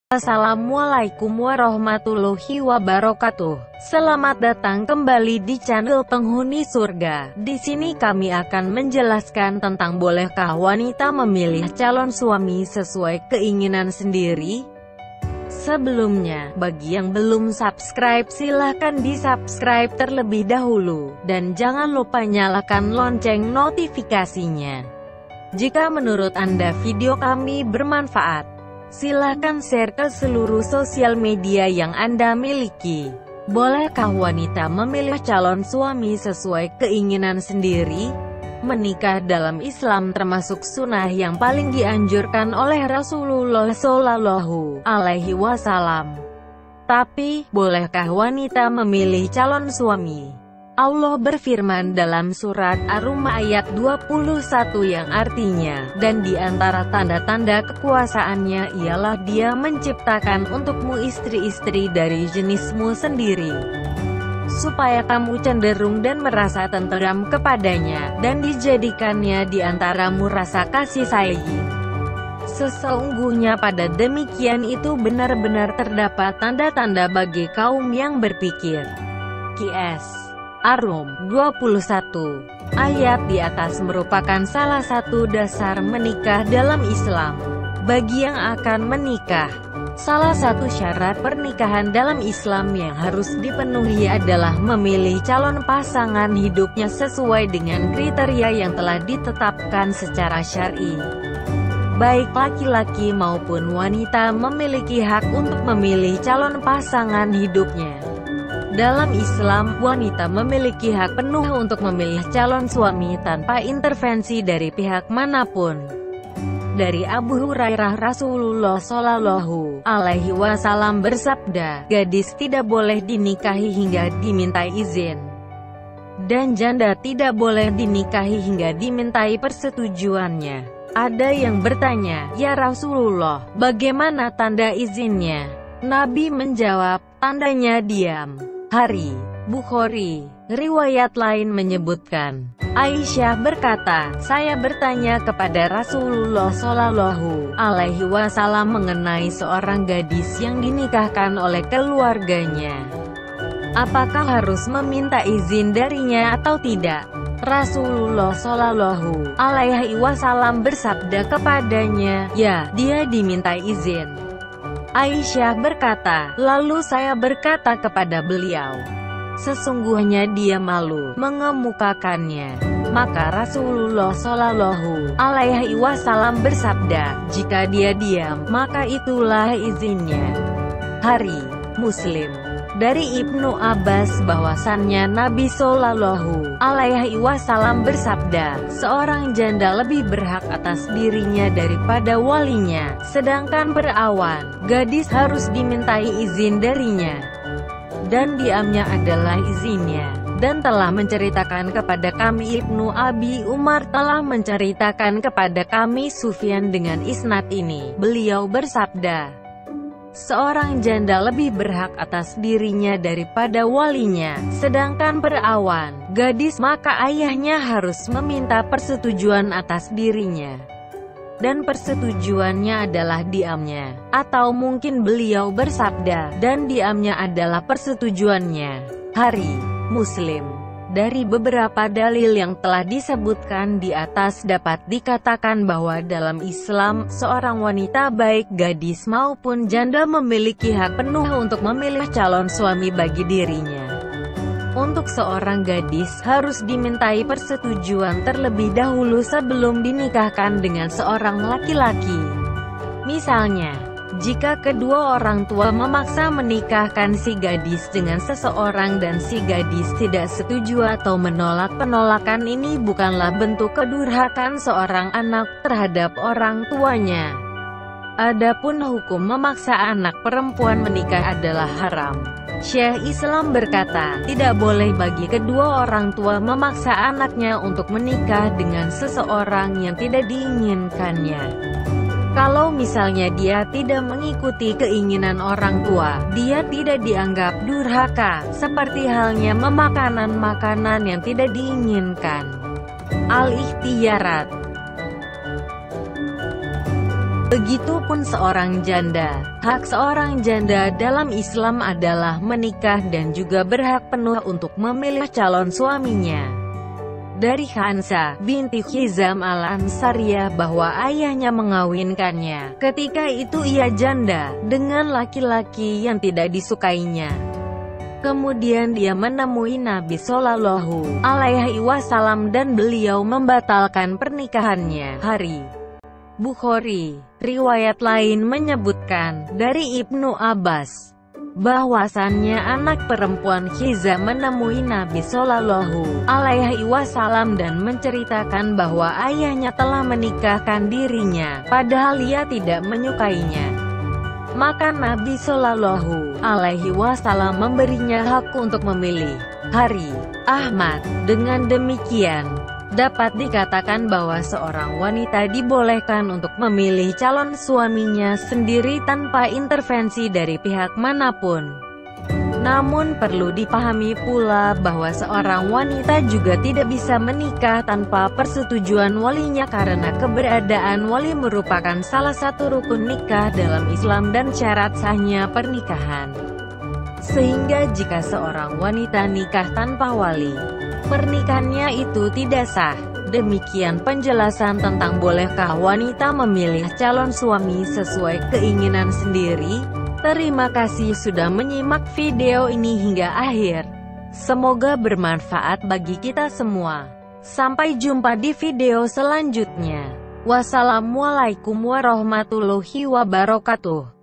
Assalamualaikum warahmatullahi wabarakatuh. Selamat datang kembali di channel Penghuni Surga. Di sini kami akan menjelaskan tentang bolehkah wanita memilih calon suami sesuai keinginan sendiri. Sebelumnya, bagi yang belum subscribe silahkan di-subscribe terlebih dahulu, dan jangan lupa nyalakan lonceng notifikasinya. Jika menurut Anda video kami bermanfaat, silahkan share ke seluruh sosial media yang Anda miliki. Bolehkah wanita memilih calon suami sesuai keinginan sendiri? Menikah dalam Islam termasuk sunnah yang paling dianjurkan oleh Rasulullah Shallallahu Alaihi Wasallam. Tapi, bolehkah wanita memilih calon suami? Allah berfirman dalam surat Ar-Rum ayat 21 yang artinya, dan di antara tanda-tanda kekuasaannya ialah Dia menciptakan untukmu istri-istri dari jenismu sendiri, supaya kamu cenderung dan merasa tenteram kepadanya, dan dijadikannya di antaramu rasa kasih sayang. Sesungguhnya pada demikian itu benar-benar terdapat tanda-tanda bagi kaum yang berpikir. Qs. Ar-Rum 21 ayat di atas merupakan salah satu dasar menikah dalam Islam. Bagi yang akan menikah, salah satu syarat pernikahan dalam Islam yang harus dipenuhi adalah memilih calon pasangan hidupnya sesuai dengan kriteria yang telah ditetapkan secara syar'i. Baik laki-laki maupun wanita memiliki hak untuk memilih calon pasangan hidupnya. Dalam Islam, wanita memiliki hak penuh untuk memilih calon suami tanpa intervensi dari pihak manapun. Dari Abu Hurairah, Rasulullah Shallallahu Alaihi Wasallam bersabda, gadis tidak boleh dinikahi hingga dimintai izin, dan janda tidak boleh dinikahi hingga dimintai persetujuannya. Ada yang bertanya, "Ya Rasulullah, bagaimana tanda izinnya?" Nabi menjawab, "Tandanya diam." Hari Bukhari. Riwayat lain menyebutkan, Aisyah berkata, "Saya bertanya kepada Rasulullah Shallallahu Alaihi Wasallam mengenai seorang gadis yang dinikahkan oleh keluarganya. Apakah harus meminta izin darinya atau tidak?" Rasulullah Shallallahu Alaihi Wasallam bersabda kepadanya, "Ya, dia dimintai izin." Aisyah berkata, lalu saya berkata kepada beliau, "Sesungguhnya dia malu mengemukakannya." Maka Rasulullah Shallallahu Alaihi Wasallam bersabda, "Jika dia diam, maka itulah izinnya." Hari Muslim. Dari Ibnu Abbas bahwasannya Nabi Shallallahu Alaihi Wasallam bersabda, seorang janda lebih berhak atas dirinya daripada walinya, sedangkan perawan, gadis harus dimintai izin darinya, dan diamnya adalah izinnya. Dan telah menceritakan kepada kami Ibnu Abi Umar telah menceritakan kepada kami Sufyan dengan isnad ini. Beliau bersabda, seorang janda lebih berhak atas dirinya daripada walinya, sedangkan perawan, gadis, maka ayahnya harus meminta persetujuan atas dirinya, dan persetujuannya adalah diamnya. Atau mungkin beliau bersabda, dan diamnya adalah persetujuannya. Hari Muslim. Dari beberapa dalil yang telah disebutkan di atas dapat dikatakan bahwa dalam Islam, seorang wanita baik gadis maupun janda memiliki hak penuh untuk memilih calon suami bagi dirinya. Untuk seorang gadis, harus dimintai persetujuan terlebih dahulu sebelum dinikahkan dengan seorang laki-laki. Misalnya, jika kedua orang tua memaksa menikahkan si gadis dengan seseorang dan si gadis tidak setuju atau menolak, penolakan ini bukanlah bentuk kedurhakaan seorang anak terhadap orang tuanya. Adapun hukum memaksa anak perempuan menikah adalah haram. Syekh Islam berkata, tidak boleh bagi kedua orang tua memaksa anaknya untuk menikah dengan seseorang yang tidak diinginkannya. Kalau misalnya dia tidak mengikuti keinginan orang tua, dia tidak dianggap durhaka, seperti halnya memakanan makanan yang tidak diinginkan. Al-Ikhtiyarat Begitupun seorang janda. Hak seorang janda dalam Islam adalah menikah dan juga berhak penuh untuk memilih calon suaminya. Dari Hansa binti Hizam al-Ansariyah bahwa ayahnya mengawinkannya ketika itu ia janda dengan laki-laki yang tidak disukainya. Kemudian dia menemui Nabi Shallallahu Alaihi Wasallam dan beliau membatalkan pernikahannya. Bukhari. Riwayat lain menyebutkan, dari Ibnu Abbas, bahwasannya anak perempuan Hizam menemui Nabi Shallallahu Alaihi Wasallam dan menceritakan bahwa ayahnya telah menikahkan dirinya, padahal ia tidak menyukainya. Maka Nabi Shallallahu Alaihi Wasallam memberinya hak untuk memilih. Ahmad. Dengan demikian, dapat dikatakan bahwa seorang wanita dibolehkan untuk memilih calon suaminya sendiri tanpa intervensi dari pihak manapun. Namun perlu dipahami pula bahwa seorang wanita juga tidak bisa menikah tanpa persetujuan walinya karena keberadaan wali merupakan salah satu rukun nikah dalam Islam dan syarat sahnya pernikahan. Sehingga jika seorang wanita nikah tanpa wali, pernikahannya itu tidak sah. Demikian penjelasan tentang bolehkah wanita memilih calon suami sesuai keinginan sendiri. Terima kasih sudah menyimak video ini hingga akhir. Semoga bermanfaat bagi kita semua. Sampai jumpa di video selanjutnya. Wassalamualaikum warahmatullahi wabarakatuh.